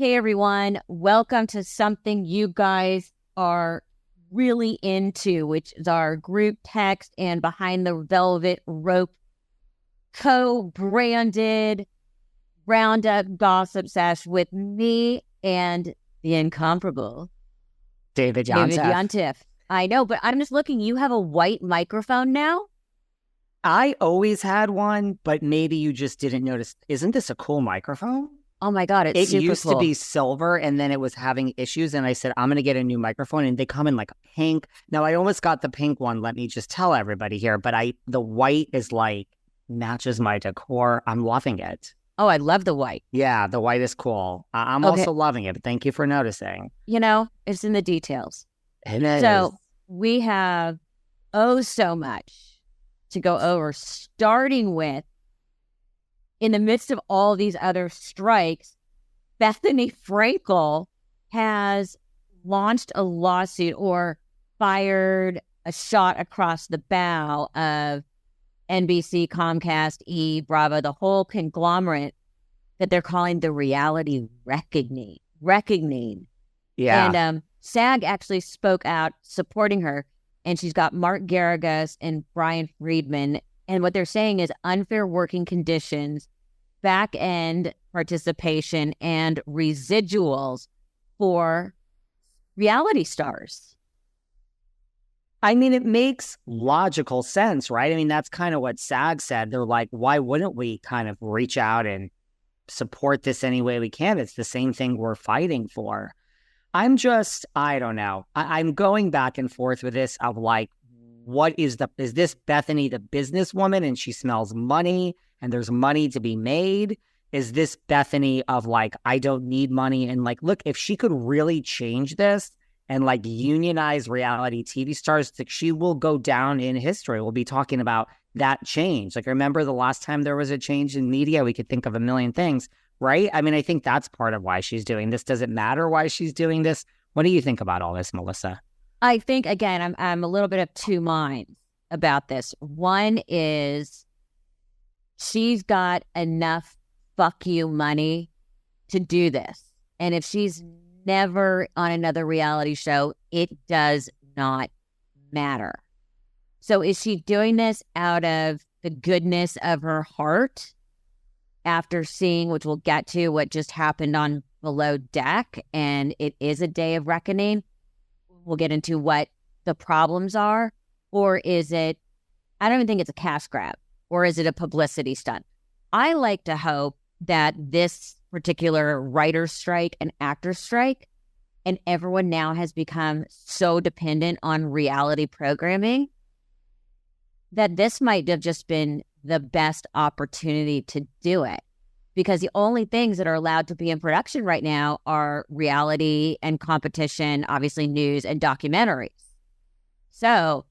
Hey everyone, welcome to something you guys are really into, which is our group text and behind the velvet rope co-branded roundup gossip sesh with me and the incomparable David Yontef. Yontef. I know, but I'm just looking, you have a white microphone now? I always had one, but maybe you just didn't notice. Isn't this a cool microphone? Oh my God, it's It super used cool. to be silver and then it was having issues. And I said, I'm going to get a new microphone. And they come in like pink. Now, I almost got the pink one. Let me just tell everybody here. But the white is like matches my decor. I'm loving it. Oh, I love the white. Yeah, the white is cool. I'm Okay. also loving it. But thank you for noticing. You know, it's in the details. It is. So we have so much to go over, starting with, in the midst of all these other strikes, Bethany Frankle has launched a lawsuit or fired a shot across the bow of NBC, Comcast, E, Bravo, the whole conglomerate that they're calling the reality reckoning. Yeah. And SAG actually spoke out supporting her. And she's got Mark Garrigus and Brian Friedman. And what they're saying is unfair working conditions, back-end participation, and residuals for reality stars. I mean, it makes logical sense, right? I mean, that's kind of what SAG said. They're like, why wouldn't we kind of reach out and support this any way we can? It's the same thing we're fighting for. I don't know. I'm going back and forth with this of like, is this Bethany the businesswoman and she smells money and there's money to be made? Is this Bethany of like, I don't need money? And like, look, if she could really change this and like unionize reality TV stars, like she will go down in history. We'll be talking about that change. Like, remember the last time there was a change in media? We could think of a million things. Right? I mean, I think that's part of why she's doing this. Does it matter why she's doing this? What do you think about all this, Melissa? I think, again, I'm a little bit of two minds about this. One is she's got enough fuck you money to do this. And if she's never on another reality show, it does not matter. So is she doing this out of the goodness of her heart? After seeing, which we'll get to, what just happened on Below Deck, and it is a day of reckoning. We'll get into what the problems are. Or is it, I don't even think it's a cash grab, or is it a publicity stunt? I like to hope that this particular writer's strike and actor's strike, and everyone now has become so dependent on reality programming, that this might have just been the best opportunity to do it, because the only things that are allowed to be in production right now are reality and competition, obviously news and documentaries. So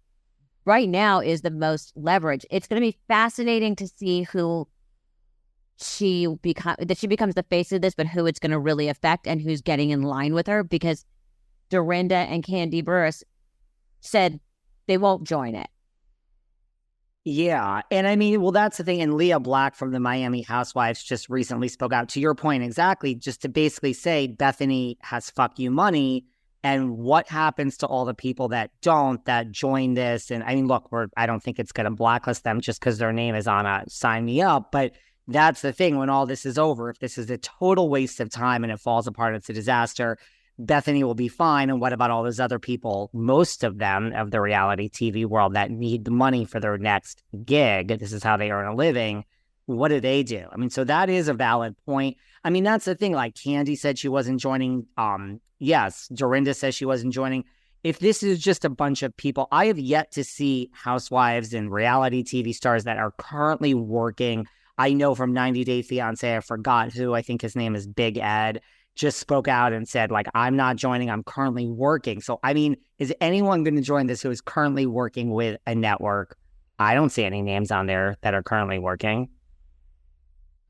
right now is the most leverage. It's going to be fascinating to see who she becomes the face of this, but who it's going to really affect and who's getting in line with her, because Dorinda and Candy Burris said they won't join it. Yeah. And I mean, well, that's the thing. And Leah Black from the Miami Housewives just recently spoke out, to your point exactly, just to basically say Bethany has fuck you money. And what happens to all the people that join this? And I mean, look, I don't think it's going to blacklist them just because their name is on a sign me up. But that's the thing. When all this is over, if this is a total waste of time and it falls apart, it's a disaster, Bethany will be fine. And what about all those other people, most of them of the reality TV world, that need the money for their next gig? This is how they earn a living. What do they do? I mean, so that is a valid point. I mean, that's the thing. Like Candy said she wasn't joining. Yes, Dorinda says she wasn't joining. If this is just a bunch of people, I have yet to see housewives and reality TV stars that are currently working. I know from 90 Day Fiancé, I forgot who, I think his name is Big Ed, just spoke out and said, like, I'm not joining, I'm currently working. So, I mean, is anyone going to join this who is currently working with a network? I don't see any names on there that are currently working.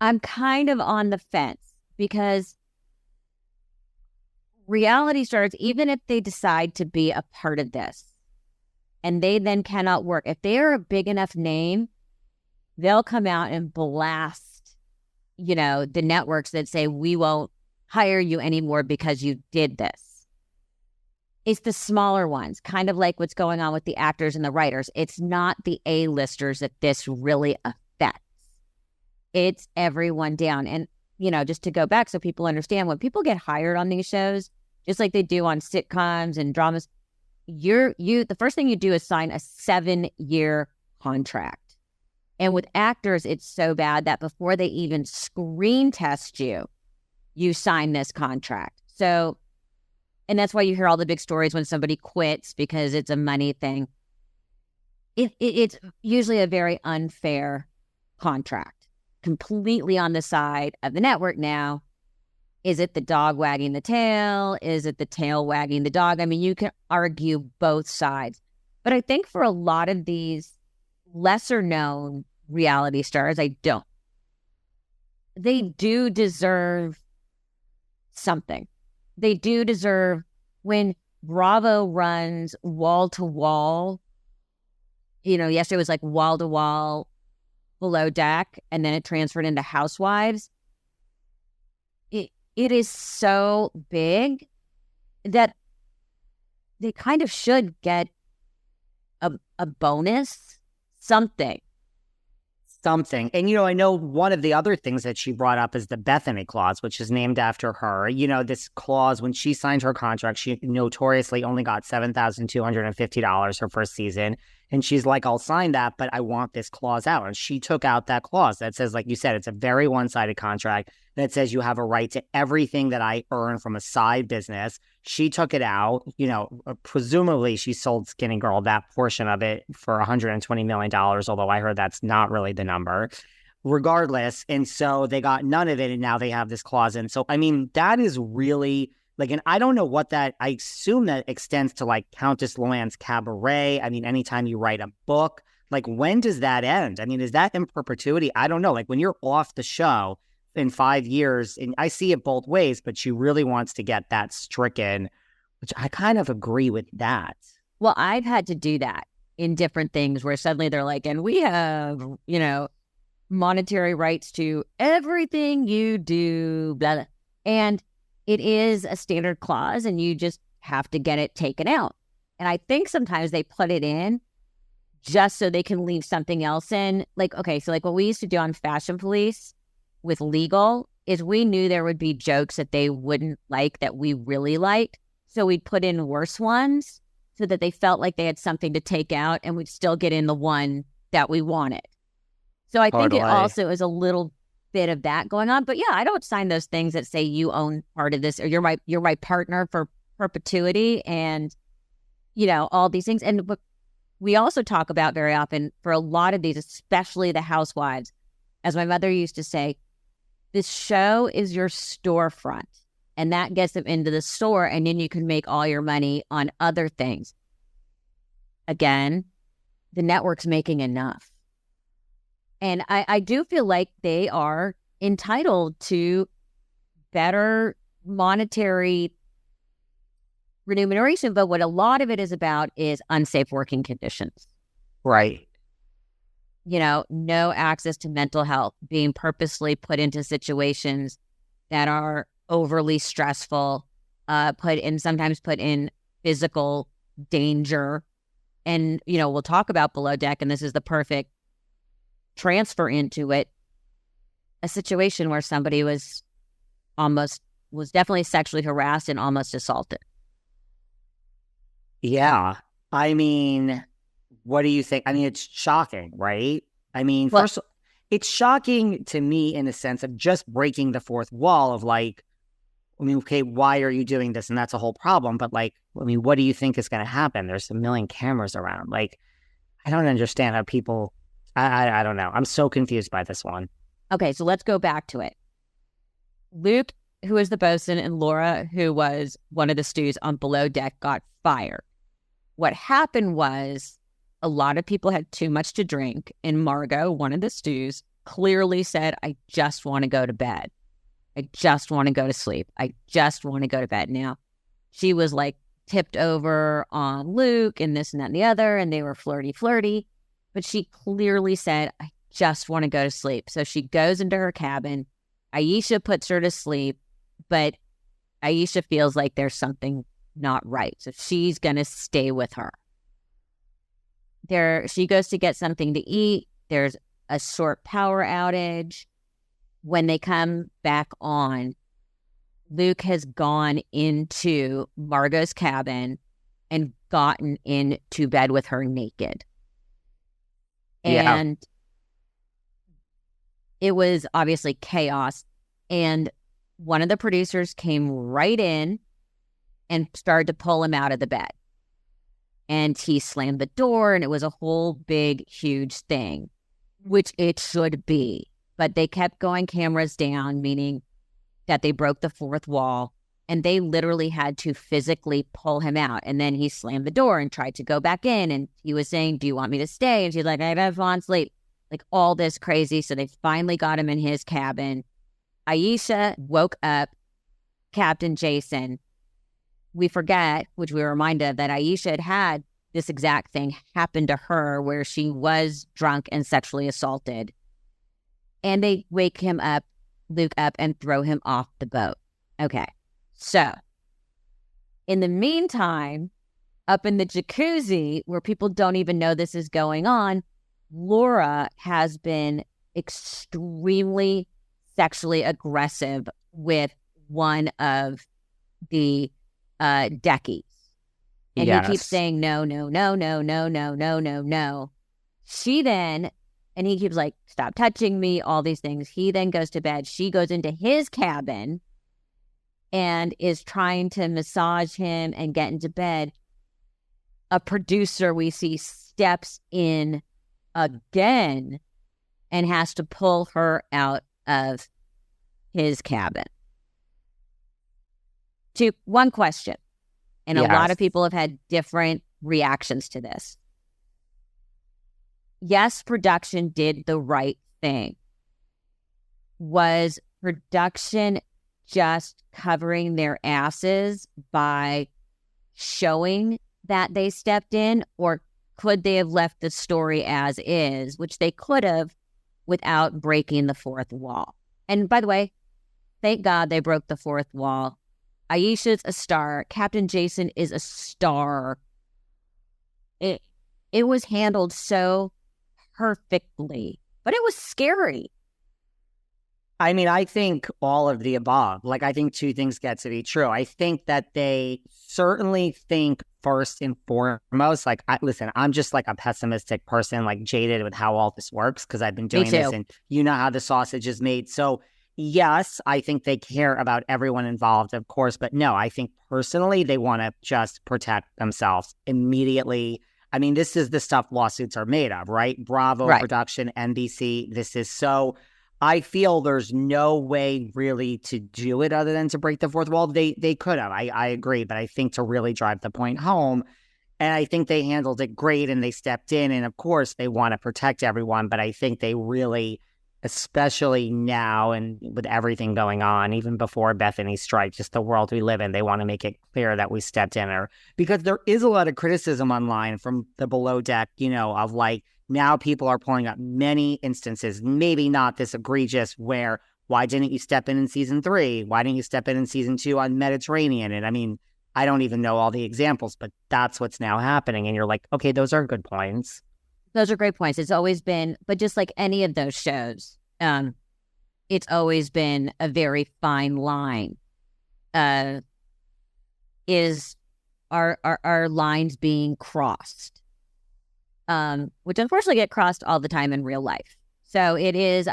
I'm kind of on the fence, because reality stars, even if they decide to be a part of this and they then cannot work, if they are a big enough name, they'll come out and blast, the networks that say we won't hire you anymore because you did this. It's the smaller ones, kind of like what's going on with the actors and the writers. It's not the A-listers that this really affects. It's everyone down. And, just to go back so people understand, when people get hired on these shows, just like they do on sitcoms and dramas, the first thing you do is sign a 7-year contract. And with actors, it's so bad that before they even screen test you, you sign this contract. So, and that's why you hear all the big stories when somebody quits because it's a money thing. It's usually a very unfair contract. Completely on the side of the network now. Is it the dog wagging the tail? Is it the tail wagging the dog? I mean, you can argue both sides. But I think for a lot of these lesser known reality stars, they do deserve something. They do deserve when Bravo runs wall to wall. Yesterday was like wall to wall Below Deck, and then it transferred into Housewives. It is so big that they kind of should get a bonus, something. And, I know one of the other things that she brought up is the Bethany clause, which is named after her. This clause, when she signed her contract, she notoriously only got $7,250 her first season. And she's like, I'll sign that, but I want this clause out. And she took out that clause that says, like you said, it's a very one-sided contract that says you have a right to everything that I earn from a side business. She took it out. Presumably she sold Skinny Girl that portion of it for $120 million, although I heard that's not really the number. Regardless, and so they got none of it, and now they have this clause in. So, I mean, that is really... and I don't know what that, I assume that extends to like Countess Luann's Cabaret. I mean, anytime you write a book, when does that end? I mean, is that in perpetuity? I don't know. When you're off the show in 5 years, and I see it both ways, but she really wants to get that stricken, which I kind of agree with that. Well, I've had to do that in different things where suddenly they're like, and we have, monetary rights to everything you do, blah, blah. And it is a standard clause and you just have to get it taken out. And I think sometimes they put it in just so they can leave something else in. So what we used to do on Fashion Police with legal is we knew there would be jokes that they wouldn't like that we really liked. So we'd put in worse ones so that they felt like they had something to take out and we'd still get in the one that we wanted. So I think it also is a little bit of that going on. But yeah, I don't sign those things that say you own part of this or you're my partner for perpetuity and, all these things. And what we also talk about very often for a lot of these, especially the housewives, as my mother used to say, this show is your storefront and that gets them into the store and then you can make all your money on other things. Again, the network's making enough. And I do feel like they are entitled to better monetary remuneration. But what a lot of it is about is unsafe working conditions. Right. No access to mental health, being purposely put into situations that are overly stressful, sometimes put in physical danger. And, we'll talk about Below Deck, and this is the perfect transfer into it, a situation where somebody was definitely sexually harassed and almost assaulted. Yeah. I mean, what do you think? I mean, it's shocking, right? I mean, first, it's shocking to me in the sense of just breaking the fourth wall of okay, why are you doing this? And that's a whole problem. But what do you think is going to happen? There's a million cameras around. I don't understand how people... I don't know. I'm so confused by this one. Okay, so let's go back to it. Luke, who was the bosun, and Laura, who was one of the stews on Below Deck, got fired. What happened was a lot of people had too much to drink, and Margot, one of the stews, clearly said, I just want to go to bed. I just want to go to sleep. I just want to go to bed. Now, she was tipped over on Luke and this and that and the other, and they were flirty. But she clearly said, I just want to go to sleep. So she goes into her cabin. Aisha puts her to sleep. but Aisha feels like there's something not right. So she's going to stay with her. She goes to get something to eat. There's a short power outage. When they come back on, Luke has gone into Margot's cabin and gotten into bed with her naked. Yeah. And it was obviously chaos. And one of the producers came right in and started to pull him out of the bed. And he slammed the door, and it was a whole big, huge thing, which it should be. But they kept going cameras down, meaning that they broke the fourth wall, and they literally had to physically pull him out. And then he slammed the door and tried to go back in, and he was saying, "Do you want me to stay?" And she's like, "I gotta fall asleep." Like all this crazy. So they finally got him in his cabin. Aisha woke up Captain Jason. We forget, which we were reminded of, that Aisha had this exact thing happen to her where she was drunk and sexually assaulted. And they wake him up, Luke up, and throw him off the boat. Okay. So in the meantime, up in the jacuzzi, where people don't even know this is going on, Laura has been extremely sexually aggressive with one of the Deckies. And Yes. he keeps saying, no, no, no, no, no, no, no, no, no. She then, and he keeps like, "Stop touching me," all these things. He then goes to bed. She goes into his cabin and is trying to massage him and get into bed. A producer we see steps in again and has to pull her out of his cabin. One question, and a lot of people have had different reactions to this. Yes, production did the right thing. Was production just covering their asses by showing that they stepped in, or could they have left the story as is, which they could have without breaking the fourth wall? And by the way, thank God they broke the fourth wall. Aisha's a star. Captain Jason is a star. It was handled so perfectly, but it was scary. I mean, I think all of the above. Like, I think two things get to be true. I think that they certainly think first and foremost, like, listen, I'm just like a pessimistic person, like jaded with how all this works because I've been doing this, and you know how the sausage is made. So yes, I think they care about everyone involved, of course, but no, I think personally they want to just protect themselves immediately. I mean, this is the stuff lawsuits are made of, right? Bravo, Right. Production, NBC. This is so... I feel there's no way really to do it other than to break the fourth wall. They could have. I agree, but I think to really drive the point home, and I think they handled it great and they stepped in, and of course they want to protect everyone, but I think they really, especially now and with everything going on, even before Bethany's strike, just the world we live in, they want to make it clear that we stepped in, because there is a lot of criticism online from the below deck, of like, now people are pulling up many instances, maybe not this egregious, where why didn't you step in season 3? Why didn't you step in season 2 on Mediterranean? And I mean, I don't even know all the examples, but that's what's now happening. And you're like, okay, those are good points. Those are great points. It's always been, but just like any of those shows, it's always been a very fine line. Is our lines being crossed? Which unfortunately get crossed all the time in real life. So it is,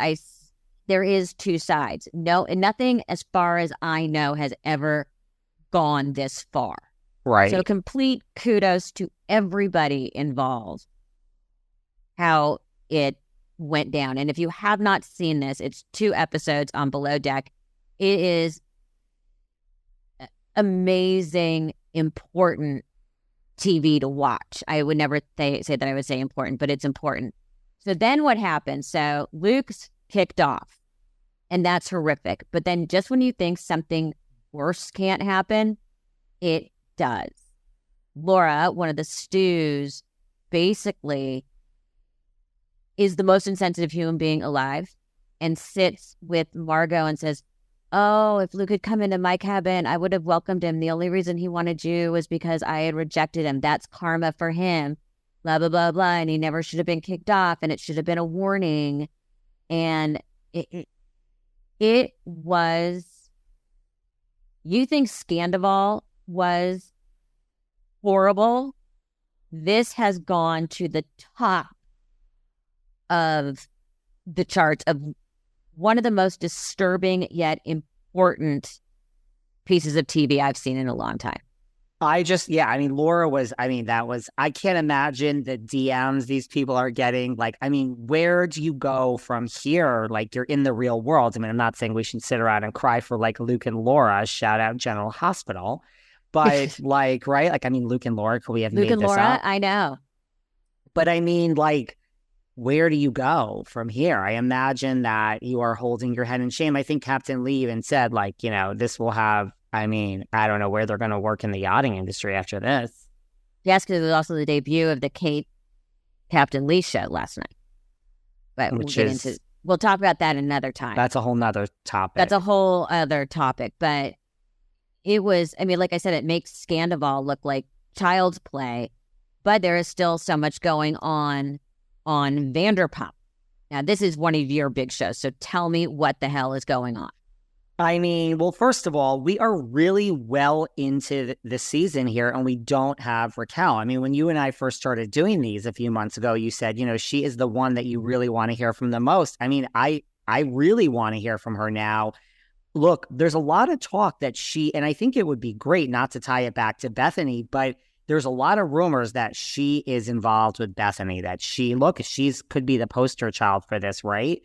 there is two sides. No, and nothing as far as I know has ever gone this far. Right. So complete kudos to everybody involved, how it went down. And if you have not seen this, it's 2 episodes on Below Deck. It is amazing, important TV to watch. I would never say that I would say important, but it's important. So then what happens? So Luke's kicked off, and that's horrific. But then just when you think something worse can't happen, it does. Laura, one of the stews, basically is the most insensitive human being alive and sits with Margot and says, oh, if Luke had come into my cabin, I would have welcomed him. The only reason he wanted you was because I had rejected him. That's karma for him. Blah, blah, blah, blah. And he never should have been kicked off. And it should have been a warning. And it was, you think Scandival was horrible? This has gone to the top of the charts of one of the most disturbing yet important pieces of TV I've seen in a long time. I mean, Laura was, I mean, I can't imagine the DMs these people are getting. Like, I mean, where do you go from here? Like, you're in the real world. I mean, I'm not saying we should sit around and cry for like Luke and Laura, shout out General Hospital. But like, right? Like, I mean, Luke and Laura, could we have Luke made and this Laura, up? I know. But I mean, like, where do you go from here? I imagine that you are holding your head in shame. I think Captain Lee even said, like, you know, this will have, I mean, I don't know where they're going to work in the yachting industry after this. Yes, because it was also the debut of the Kate Captain Lee show last night. But we'll talk about that another time. That's a whole nother topic. That's a whole other topic. But it was, I mean, like I said, it makes Scandival look like child's play, but there is still so much going on Vanderpump. Now, this is one of your big shows, so tell me what the hell is going on. I mean, well, first of all, we are really well into the season here, and we don't have Raquel. I mean, when you and I first started doing these a few months ago, you said, you know, she is the one that you really want to hear from the most. I mean, I really want to hear from her now. Look, there's a lot of talk that and I think it would be great not to tie it back to Bethany, but there's a lot of rumors that she is involved with Bethany, that she's could be the poster child for this, right?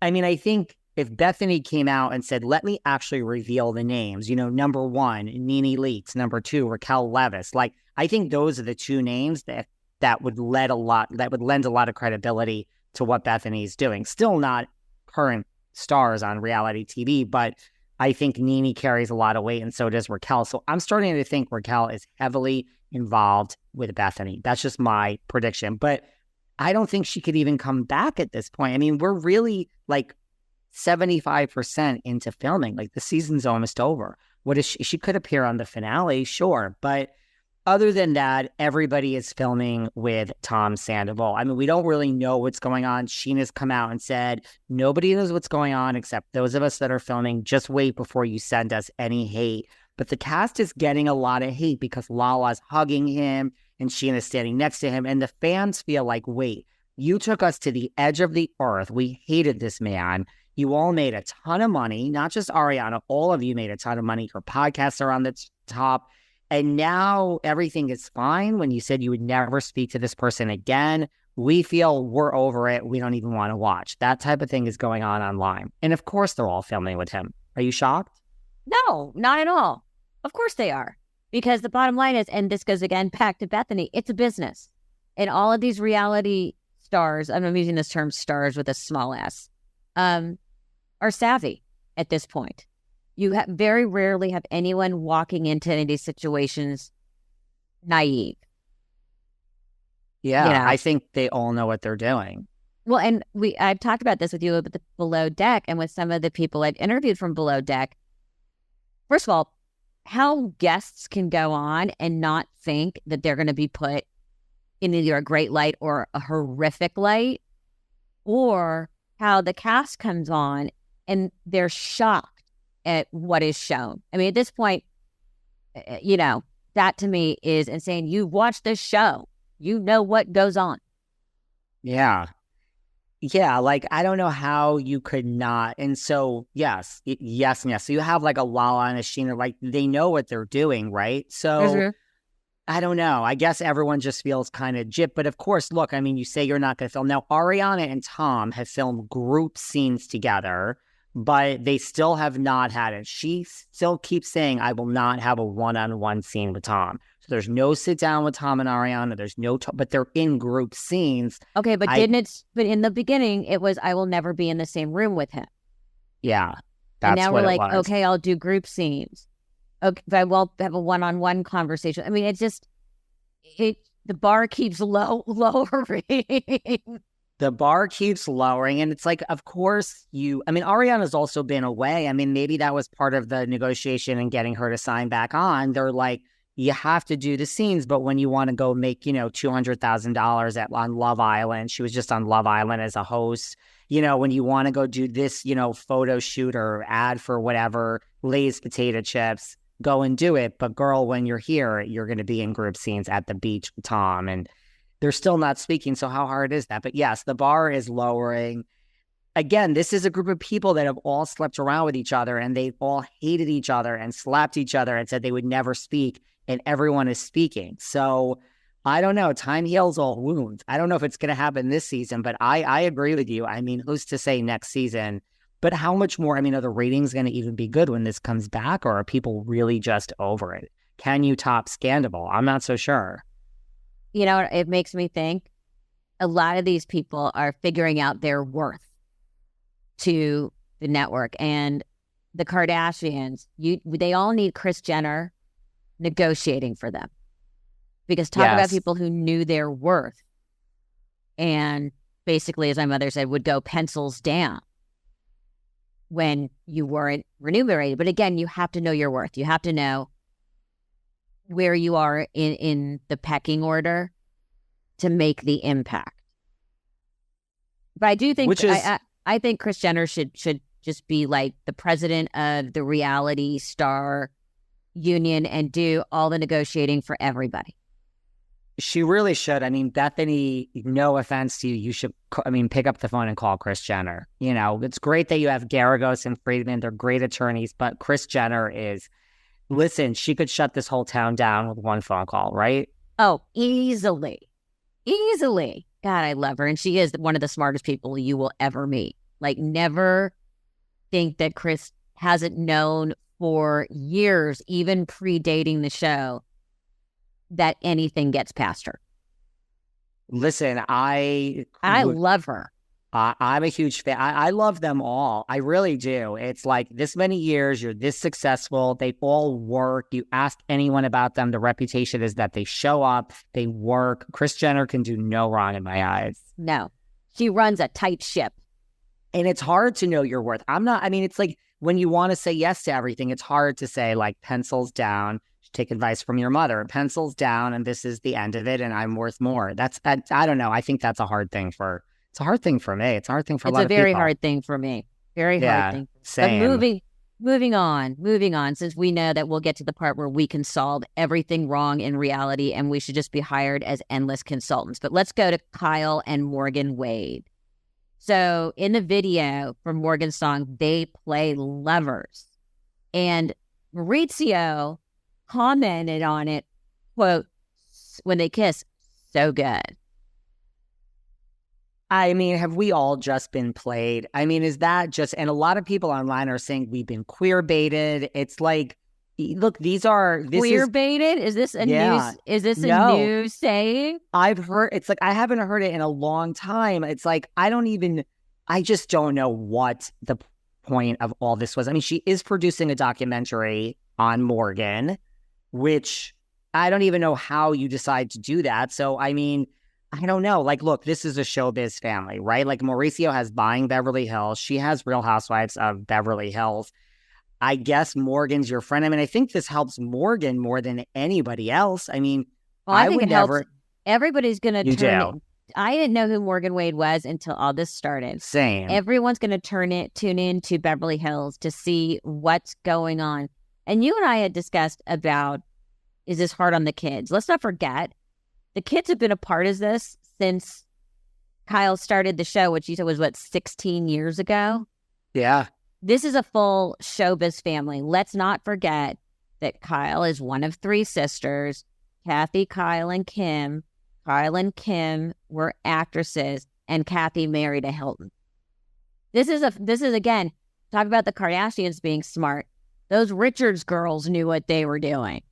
I mean, I think if Bethany came out and said, let me actually reveal the names, you know, number one, Nene Leakes, number two, Raquel Leviss, like, I think those are the two names that would lend a lot of credibility to what Bethany's doing. Still not current stars on reality TV, but I think Nene carries a lot of weight, and so does Raquel. So I'm starting to think Raquel is heavily involved with Bethany. That's just my prediction. But I don't think she could even come back at this point. I mean, we're really like 75% into filming. Like, the season's almost over. What is she could appear on the finale, sure. But other than that, everybody is filming with Tom Sandoval. I mean, we don't really know what's going on. Sheena's come out and said, nobody knows what's going on except those of us that are filming. Just wait before you send us any hate. But the cast is getting a lot of hate because Lala's hugging him and Sheena's standing next to him. And the fans feel like, wait, you took us to the edge of the earth. We hated this man. You all made a ton of money, not just Ariana. All of you made a ton of money. Your podcasts are on the top. And now everything is fine. When you said you would never speak to this person again, we feel we're over it. We don't even want to watch. That type of thing is going on online. And of course, they're all filming with him. Are you shocked? No, not at all. Of course they are. Because the bottom line is, and this goes again back to Bethany, it's a business. And all of these reality stars, I'm using this term stars with a small s, are savvy at this point. You very rarely have anyone walking into any of these situations naive. Yeah, you know? I think they all know what they're doing. Well, and I've talked about this with you about the Below Deck and with some of the people I've interviewed from Below Deck. First of all, how guests can go on and not think that they're going to be put in either a great light or a horrific light, or how the cast comes on and they're shocked at what is shown. I mean, at this point, you know, that to me is insane. You watch this show, you know what goes on. Yeah. Yeah, like, I don't know how you could not. And so, yes. So you have like a Lala and a Sheena, like, they know what they're doing, right? So I don't know. I guess everyone just feels kind of gypped. But of course, look, I mean, you say you're not going to film. Now, Ariana and Tom have filmed group scenes together, but they still have not had it. She still keeps saying, I will not have a one-on-one scene with Tom. So there's no sit down with Tom and Ariana. There's no, but they're in group scenes. Okay, but but in the beginning, it was, I will never be in the same room with him. Yeah. And now we're like, okay, I'll do group scenes. Okay, but I will have a one-on-one conversation. I mean, it's just, the bar keeps lowering. The bar keeps lowering. And it's like, of course, Ariana's also been away. I mean, maybe that was part of the negotiation and getting her to sign back on. They're like, you have to do the scenes, but when you want to go make, $200,000 on Love Island, she was just on Love Island as a host. When you want to go do this, photo shoot or ad for whatever, Lay's potato chips, go and do it. But girl, when you're here, you're going to be in group scenes at the beach with Tom, and they're still not speaking. So how hard is that? But yes, the bar is lowering. Again, this is a group of people that have all slept around with each other, and they've all hated each other and slapped each other and said they would never speak. And everyone is speaking. So I don't know. Time heals all wounds. I don't know if it's going to happen this season, but I agree with you. I mean, who's to say next season? But how much more? I mean, are the ratings going to even be good when this comes back, or are people really just over it? Can you top Scandal? I'm not so sure. It makes me think a lot of these people are figuring out their worth to the network. And the Kardashians, they all need Kris Jenner negotiating for them, because talk about people who knew their worth and basically, as my mother said, would go pencils down when you weren't remunerated. But again, you have to know your worth. You have to know where you are in the pecking order to make the impact. But I do think I think Kris Jenner should just be like the president of the reality star union and do all the negotiating for everybody. She really should. I mean, Bethany, no offense to you, you should, pick up the phone and call Kris Jenner. It's great that you have Garagos and Friedman. They're great attorneys, but Kris Jenner listen, she could shut this whole town down with one phone call, right? Oh, easily. God, I love her. And she is one of the smartest people you will ever meet. Like, never think that Kris hasn't known for years, even predating the show, that anything gets past her. Listen, I love her. I'm a huge fan. I love them all. I really do. It's like this many years, you're this successful. They all work. You ask anyone about them, the reputation is that they show up, they work. Kris Jenner can do no wrong in my eyes. No, she runs a tight ship. And it's hard to know your worth. It's like, when you want to say yes to everything, it's hard to say, like, pencils down, take advice from your mother, pencils down, and this is the end of it, and I'm worth more. I don't know. I think that's a hard thing it's a hard thing for me. It's a hard thing for a lot of people. It's a very hard thing for me. Very hard thing. Same. But moving on, since we know that we'll get to the part where we can solve everything wrong in reality and we should just be hired as endless consultants. But let's go to Kyle and Morgan Wade. So in the video for Morgan's song, they play lovers. And Maurizio commented on it, quote, when they kiss, so good. Have we all just been played? Is that just, and a lot of people online are saying we've been queer baited. It's like, look, queer baited? Is this a new saying? I've heard, it's like, I haven't heard it in a long time. It's like, I just don't know what the point of all this was. She is producing a documentary on Morgan, which I don't even know how you decide to do that. So, I don't know. Like, look, this is a showbiz family, right? Like, Mauricio has Buying Beverly Hills. She has Real Housewives of Beverly Hills. I guess Morgan's your friend. I think this helps Morgan more than anybody else. I think it helps. Everybody's going to turn it. I didn't know who Morgan Wade was until all this started. Same. Everyone's going to tune in to Beverly Hills to see what's going on. And you and I had discussed about, is this hard on the kids? Let's not forget, the kids have been a part of this since Kyle started the show, which you said was, 16 years ago? Yeah. This is a full showbiz family. Let's not forget that Kyle is one of three sisters, Kathy, Kyle, and Kim. Kyle and Kim were actresses, and Kathy married a Hilton. This is again, talk about the Kardashians being smart. Those Richards girls knew what they were doing.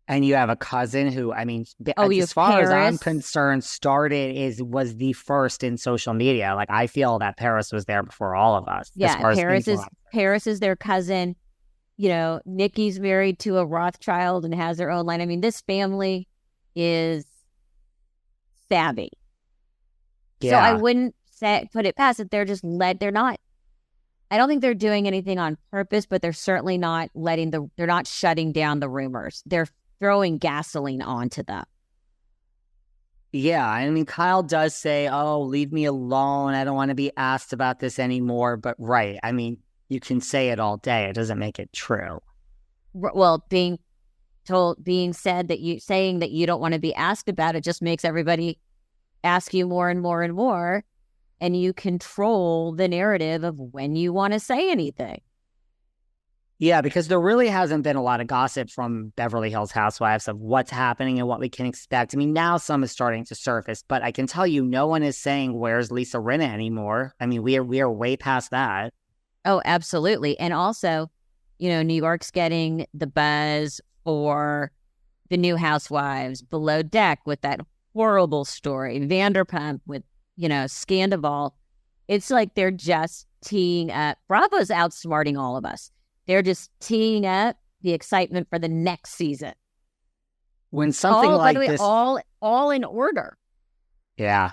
And you have a cousin who, as far Paris. as I'm concerned, was the first in social media. Like, I feel that Paris was there before all of us. Yeah, Paris is their cousin. Nikki's married to a Rothschild and has their own line. This family is savvy. So I Yeah. wouldn't put it past that they're just they're not, I don't think they're doing anything on purpose, but they're certainly not they're not shutting down the rumors. They're throwing gasoline onto them. Yeah. I mean, Kyle does say, oh, leave me alone. I don't want to be asked about this anymore. But right. I mean, you can say it all day. It doesn't make it true. Well, being said that saying that you don't want to be asked about it just makes everybody ask you more and more and more. And you control the narrative of when you want to say anything. Yeah, because there really hasn't been a lot of gossip from Beverly Hills Housewives of what's happening and what we can expect. I mean, now some is starting to surface, but I can tell you no one is saying, where's Lisa Rinna anymore? I mean, we are way past that. Oh, absolutely. And also, New York's getting the buzz for the new Housewives, Below Deck with that horrible story, Vanderpump with, Scandival. It's like they're just teeing up. Bravo's outsmarting all of us. They're just teeing up the excitement for the next season. When something like this, all in order. Yeah.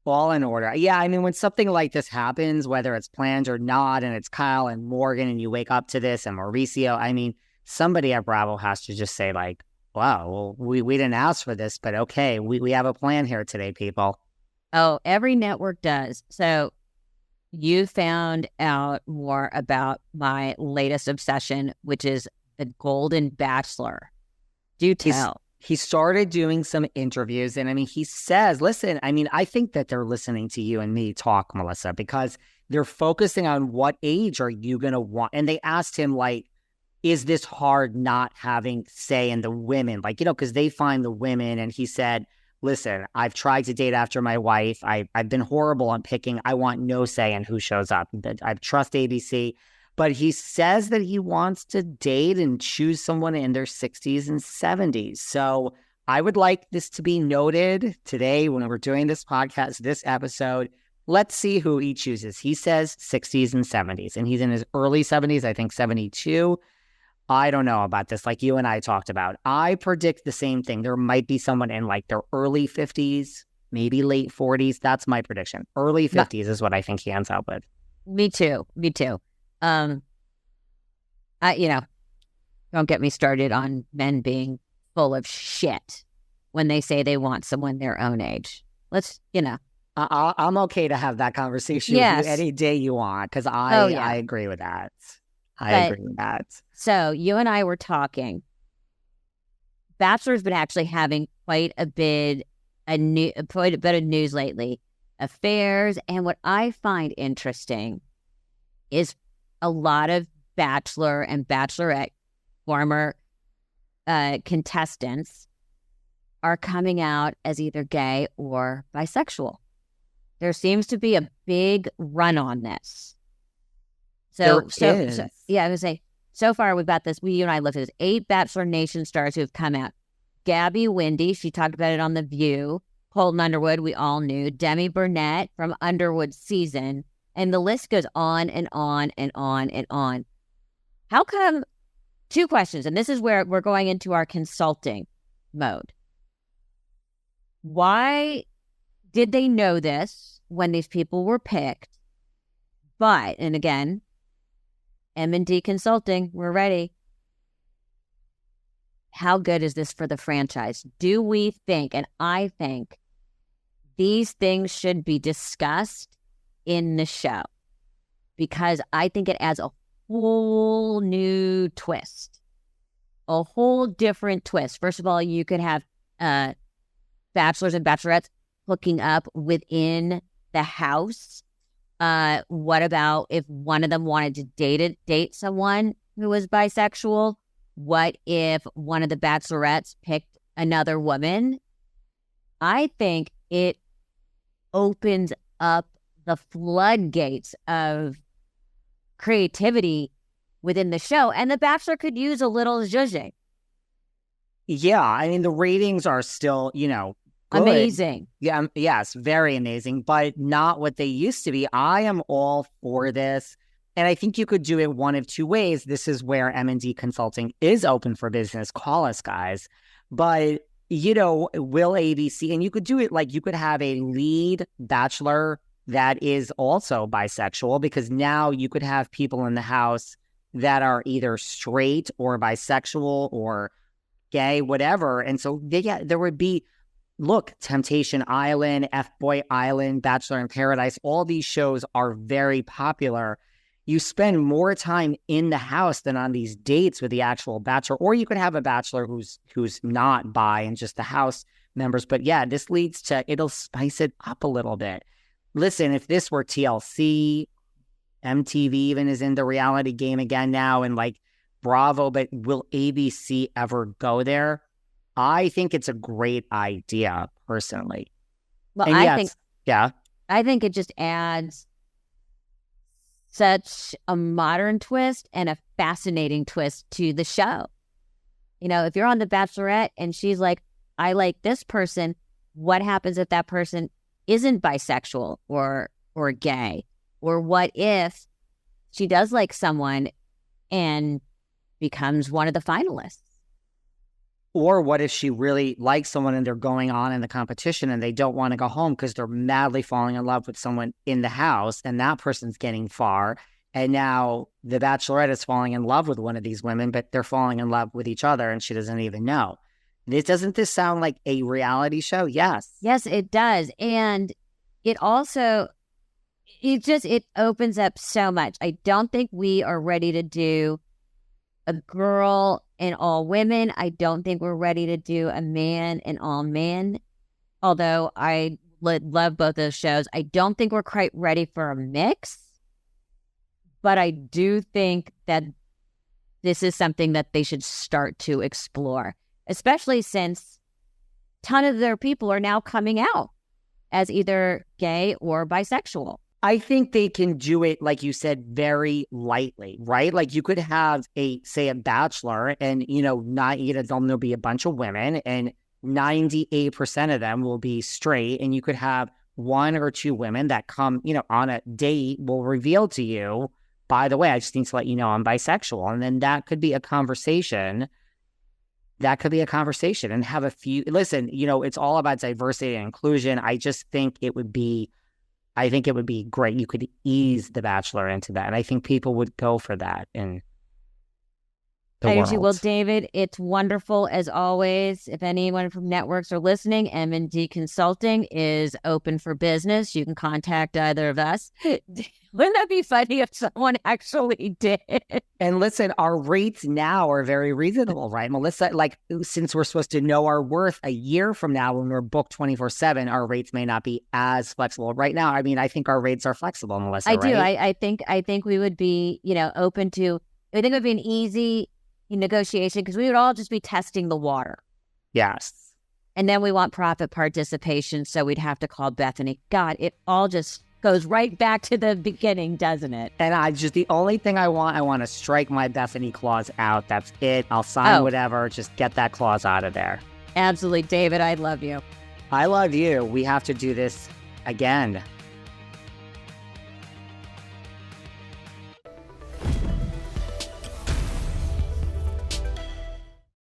All in order. Yeah, I mean, when something like this happens, whether it's planned or not, and it's Kyle and Morgan, and you wake up to this, and Mauricio, I mean, somebody at Bravo has to just say, like, wow, well, we didn't ask for this, but okay, we have a plan here today, people. Oh, every network does. So you found out more about my latest obsession, which is the Golden Bachelor. Do tell. He started doing some interviews, and I mean, he says, listen, I mean, I think that they're listening to you and me talk, Melissa, because they're focusing on what age are you going to want. And they asked him, like, is this hard not having say in the women? Like, because they find the women, and he said, listen, I've tried to date after my wife. I've been horrible on picking. I want no say in who shows up. I trust ABC. But he says that he wants to date and choose someone in their 60s and 70s. So I would like this to be noted today when we're doing this podcast, this episode. Let's see who he chooses. He says 60s and 70s, and he's in his early 70s, I think 72. I don't know about this, like you and I talked about. I predict the same thing. There might be someone in like their early 50s, maybe late 40s. That's my prediction. Early 50s is what I think he ends up with. Me too. Don't get me started on men being full of shit when they say they want someone their own age. I'm okay to have that conversation with you any day you want, because I agree with that. I agree with that. So you and I were talking. Bachelor's been actually having quite a bit of news lately. Affairs. And what I find interesting is a lot of Bachelor and Bachelorette former contestants are coming out as either gay or bisexual. There seems to be a big run on this. I would say, so far we've got this, you and I looked at this, 8 Bachelor Nation stars who have come out. Gabby Windy, she talked about it on The View. Colton Underwood, we all knew. Demi Burnett from Underwood's season. And the list goes on and on and on and on. How come, 2 questions, and this is where we're going into our consulting mode. Why did they know this when these people were picked? But, and again, M&D Consulting, we're ready. How good is this for the franchise? Do we think, and I think, these things should be discussed in the show? Because I think it adds a whole new twist. A whole different twist. First of all, you could have bachelors and bachelorettes hooking up within the house. What about if one of them wanted to date someone who was bisexual? What if one of the bachelorettes picked another woman? I think it opens up the floodgates of creativity within the show, and The Bachelor could use a little zhuzhing. Yeah, I mean, the ratings are still, good. Amazing. Yeah, yes, very amazing, but not what they used to be. I am all for this, and I think you could do it one of 2 ways. This is where M&D Consulting is open for business. Call us, guys. But will ABC, and you could do it like you could have a lead bachelor that is also bisexual, because now you could have people in the house that are either straight or bisexual or gay, whatever. And so there would be, look, Temptation Island, F-Boy Island, Bachelor in Paradise, all these shows are very popular. You spend more time in the house than on these dates with the actual bachelor. Or you could have a bachelor who's not bi and just the house members. But yeah, this leads to, it'll spice it up a little bit. Listen, if this were TLC, MTV even is in the reality game again now, and like Bravo, but will ABC ever go there? I think it's a great idea, personally. Well, and I think it just adds such a modern twist and a fascinating twist to the show. If you're on The Bachelorette and she's like, I like this person, what happens if that person isn't bisexual or gay? Or what if she does like someone and becomes one of the finalists? Or what if she really likes someone and they're going on in the competition and they don't want to go home because they're madly falling in love with someone in the house and that person's getting far. And now the Bachelorette is falling in love with one of these women, but they're falling in love with each other and she doesn't even know. Doesn't this sound like a reality show? Yes. Yes, it does. And it also, it opens up so much. I don't think we are ready to do a girl and all women. I don't think we're ready to do a man and all men. Although I love both those shows. I don't think we're quite ready for a mix. But I do think that this is something that they should start to explore. Especially since a ton of their people are now coming out as either gay or bisexual. I think they can do it, like you said, very lightly, right? Like you could have a bachelor and, there'll be a bunch of women and 98% of them will be straight. And you could have one or two women that come, on a date will reveal to you, by the way, I just need to let you know I'm bisexual. And then that could be a conversation. And have a few, listen, it's all about diversity and inclusion. I think it would be great. You could ease The Bachelor into that. And I think people would go for that in the world. Well, David, it's wonderful as always. If anyone from networks are listening, M&D Consulting is open for business. You can contact either of us. Wouldn't that be funny if someone actually did? And listen, our rates now are very reasonable, right, Melissa? Like, since we're supposed to know our worth a year from now when we're booked 24/7, our rates may not be as flexible. Right now, I think our rates are flexible, Melissa, I do. I think we would be, open to, I think it would be an easy negotiation because we would all just be testing the water. Yes. And then we want profit participation, so we'd have to call Bethany. God, it all just goes right back to the beginning, doesn't it? And the only thing I want to strike my Bethany clause out. That's it. I'll sign whatever. Just get that clause out of there. Absolutely, David. I love you. I love you. We have to do this again.